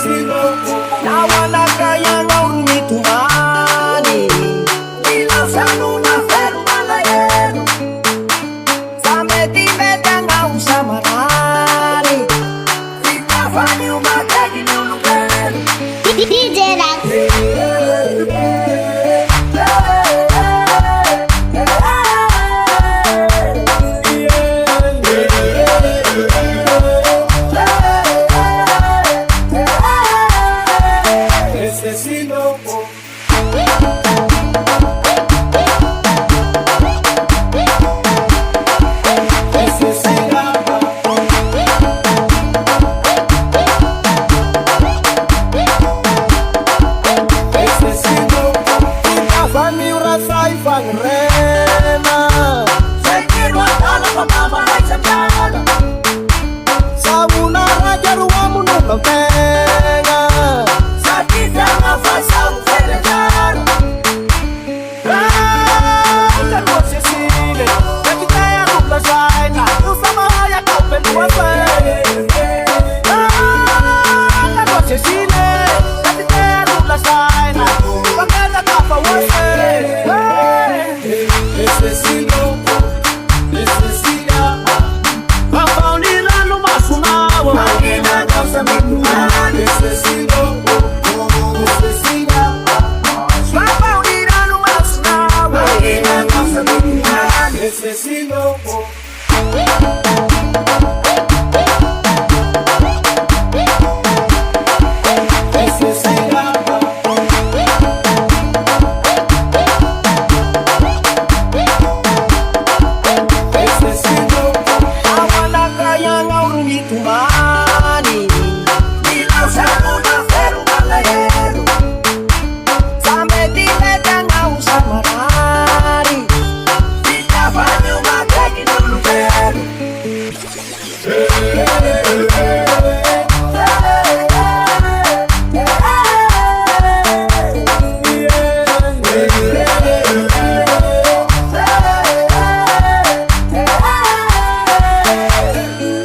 Nawana kaya ngaurumi tumani Bila sanuna feru malayero Sameti beta ngau samarani Kita fani umatagi nulugero DJ Rax.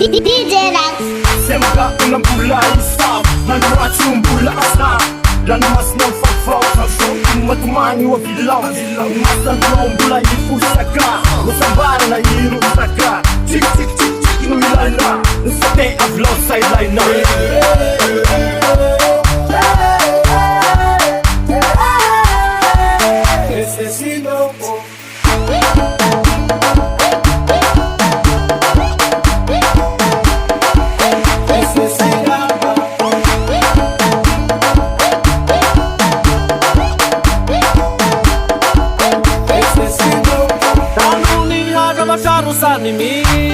DJ Rax. Semka unambulay sa Manuat yung bulakas na Lanamas ng fag-fag Matumani wa bilang Masan yung bulay ipusaka Masambara na hirusaka Tik tik tik tik inumilan na Nasate avlaw sideline na Necesito Sa nimi